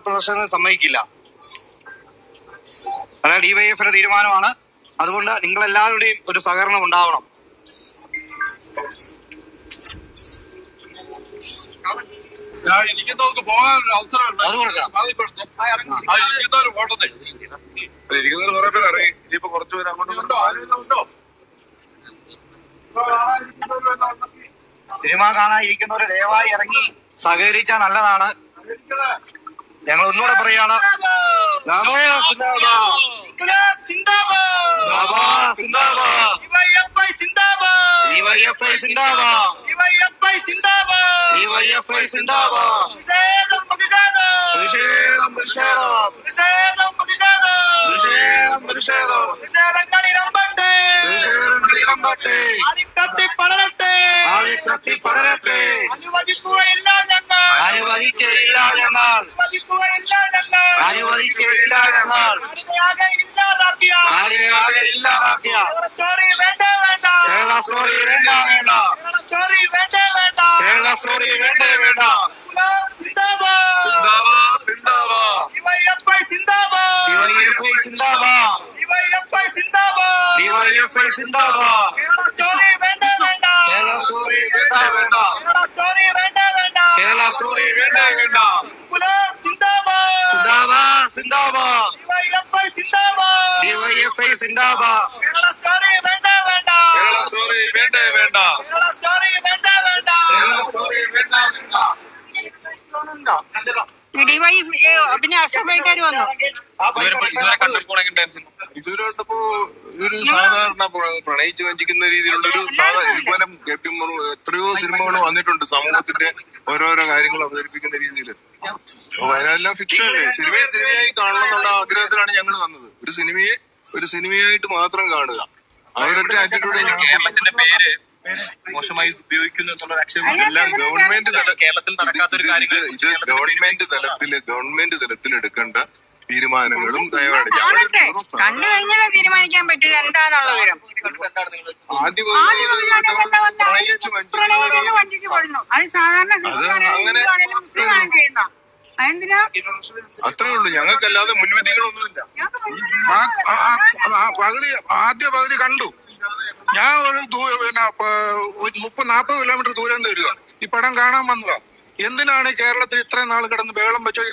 പ്രദർശനം സമ്മതിക്കില്ല. അതായത് ഡിവൈഎഫിന്റെ തീരുമാനമാണ്. അതുകൊണ്ട് നിങ്ങളെല്ലാവരുടെയും ഒരു സഹകരണം ഉണ്ടാവണം. ഇരിക്കുന്നവർക്ക് പോകാനൊരു അവസരമുണ്ട്. അത് കൊടുക്കാം. ഇരിക്കുന്നവര് പോട്ടത്തെ ഇരിക്കുന്നവർ കുറെ പേര് അറിയും. ഇനിയിപ്പോ കുറച്ചുപേര് അങ്ങോട്ടും സിനിമ കാണാനിരിക്കുന്നവര് ദയവായി ഇറങ്ങി സഹകരിച്ചാൽ നല്ലതാണ്. ഞങ്ങൾ ഒന്നുകൂടെ പറയാണ്, അനുവദിക്കുകയില്ല ഞങ്ങൾ. അനുവദിക്കുകയില്ല ഞങ്ങൾ. ആടിനെ ആകെ ഇല്ലാതാക്കിയ കേരള സ്റ്റോറി വേണ്ട വേണ്ട. കേരള സ്റ്റോറി വേണ്ടേ വേണ്ട. ഡിവൈഎഫ്ഐ സിന്ദാബാദ്. ഡിവൈഎഫ്ഐ സിന്ദാബാദ്. കേരള സ്റ്റോറി വേണ്ട വേണ്ട. കേരള സ്റ്റോറി വേണ്ടേ വേണ്ട. സിന്ദാബാദ് സിന്ദാബാദ്. ഡിവൈഎഫ്ഐ സിന്ദാബാദ്. കേരള സ്റ്റോറി വേണ്ടേ വേണ്ട. കേരള സ്റ്റോറി വേണ്ടേ വേണ്ട. പിന്നെ അസഭ്യക്കാര് വന്നു. ഇതുവരെ ഒരു സാധാരണ പ്രണയിച്ച് വഞ്ചിക്കുന്ന രീതിയിലുള്ള ഒരു ഇതുപോലെ എത്രയോ സിനിമകൾ വന്നിട്ടുണ്ട് സമൂഹത്തിന്റെ ഓരോരോ കാര്യങ്ങൾ അവതരിപ്പിക്കുന്ന രീതിയിൽ. വയനാടെല്ലാം ഫിക്ഷൻ അല്ലേ. സിനിമയായി കാണണം എന്നുള്ള ആഗ്രഹത്തിലാണ് ഞങ്ങൾ വന്നത്. ഒരു സിനിമയായിട്ട് മാത്രം കാണുക. അവരുടെ ആറ്റിറ്റ്യൂഡ് കേരളത്തിന്റെ പേര് മോശമായി ഉപയോഗിക്കുന്നു എന്നുള്ള എല്ലാം ഗവൺമെന്റ് കേരളത്തിൽ നടക്കാത്തൊരു കാര്യങ്ങൾ ഇത് ഗവൺമെന്റ് തലത്തിൽ എടുക്കേണ്ട തീരുമാനങ്ങളും ദയവാണ്. കണ്ടു കഴിഞ്ഞാലേ തീരുമാനിക്കാൻ പറ്റില്ല എന്താണുള്ള വിവരം. വഞ്ചിച്ച് കൊള്ളുന്നു. അത് സാധാരണ അതെന്തിനാ? അത്രേ ഉള്ളൂ. ഞങ്ങൾക്കല്ലാതെ മുൻവിധികളൊന്നുമില്ല. ആദ്യ പകുതി കണ്ടു. ഞാൻ ഒരു 30-40 കിലോമീറ്റർ ദൂരം വരിക ഈ പടം കാണാൻ വന്നതാ. എന്തിനാണ് കേരളത്തിൽ ഇത്രയും നാൾ കിടന്ന് ബഹളം വെച്ചോ ഈ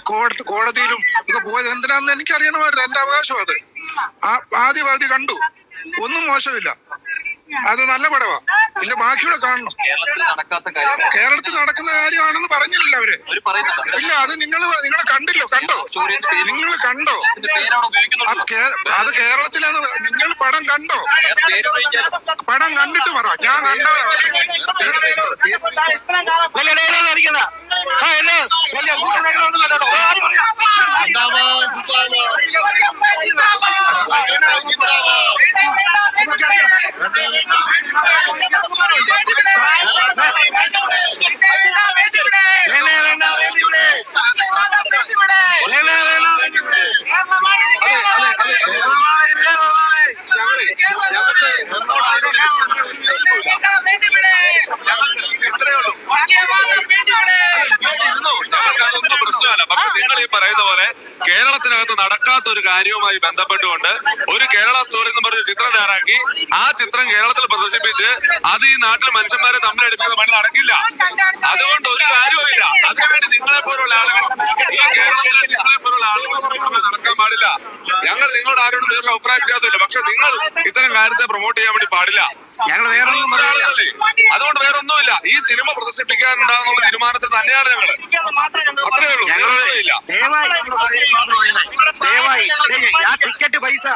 കോടതിയിലും ഒക്കെ പോയത് എന്തിനാന്ന് എനിക്കറിയണമായിരുന്നു. എന്റെ അവകാശം അത്. ആദ്യ പകുതി കണ്ടു. ഒന്നും മോശമില്ല. അത് നല്ല പടവാ. ഇല്ല ബാക്കിയൂടെ കാണണം. കേരളത്തിൽ നടക്കുന്ന കാര്യമാണെന്ന് പറഞ്ഞില്ല അവര്. ഇല്ല അത് നിങ്ങൾ കണ്ടോ? നിങ്ങൾ കണ്ടോ? അത് കേരളത്തിലെന്ന് നിങ്ങൾ പടം കണ്ടോ? പടം കണ്ടിട്ട് പറ. ഞാൻ കണ്ടോ? അതൊന്നും പ്രശ്നമല്ല. പക്ഷെ നിങ്ങൾ ഈ പറയുന്ന പോലെ കേരളത്തിനകത്ത് നടക്കാത്ത ഒരു കാര്യവുമായി ബന്ധപ്പെട്ടുകൊണ്ട് ഒരു കേരള സ്റ്റോറി എന്ന് പറഞ്ഞ ചിത്രം തയ്യാറാക്കി ആ ചിത്രം കേരളത്തിൽ പ്രദർശിപ്പിച്ച് അത് ഈ നാട്ടിൽ മനുഷ്യന്മാരെ തമ്മിലടിപ്പിക്കുന്ന പണി നടക്കില്ല. അതുകൊണ്ട് ഒരു കാര്യവുമില്ല. അതിനുവേണ്ടി നിങ്ങളെ പോലുള്ള ആളുകൾ ഈ കേരളത്തിലെ നിങ്ങളെ പോലുള്ള ആളുകൾ നടക്കാൻ പാടില്ല. ഞങ്ങൾ നിങ്ങളോട് ആരോടും വേറെ അഭിപ്രായ വ്യത്യാസമില്ല. പക്ഷെ നിങ്ങൾ ഇത്തരം കാര്യത്തെ പ്രൊമോട്ട് ചെയ്യാൻ വേണ്ടി പാടില്ല. ഞങ്ങൾ വേറെ ആളുകളല്ലേ. അതുകൊണ്ട് വേറെ ഒന്നുമില്ല. ഈ സിനിമ പ്രദർശിപ്പിക്കാനുണ്ടാകുന്നുള്ള തീരുമാനത്തിൽ തന്നെയാണ് ഞങ്ങൾ. അത്രേ ഉള്ളൂ. ടിക്കറ്റ് പൈസ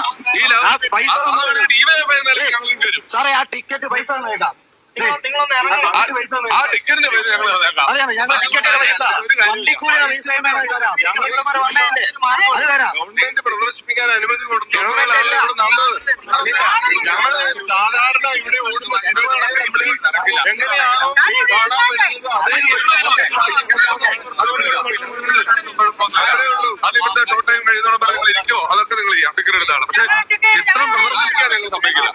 സാറേ ആ ടിക്കറ്റ് പൈസ കേൾക്കാം. ആ ടിക്കറ്റിന്റെ പൈസ ഞങ്ങൾ ടിക്കറ്റിന്റെ പൈസ വണ്ടിക്കൂലിയുടെ പൈസ ഗവൺമെന്റ് പ്രദർശിപ്പിക്കാൻ അനുമതി കൊടുത്തു. ഞങ്ങള് സാധാരണ ഇവിടെ ഓടുന്ന സിനിമകളൊക്കെ എങ്ങനെയാണോ കാണാൻ പറ്റുന്നത് അതിന്റെ ഷോർട്ട് ടൈം കഴിയുന്നോളം നിങ്ങൾ ഇരിക്കോ അതൊക്കെ നിങ്ങൾ ചെയ്യാം. ടിക്കറ്റ് എടുത്താണ്. പക്ഷെ ചിത്രം പ്രദർശിപ്പിക്കാൻ ഞങ്ങൾ സമ്മതിക്കില്ല.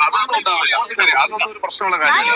അതൊന്നും ഉണ്ടാവില്ല. ശരി, അതൊന്നും ഒരു പ്രശ്നമുള്ള കാര്യം.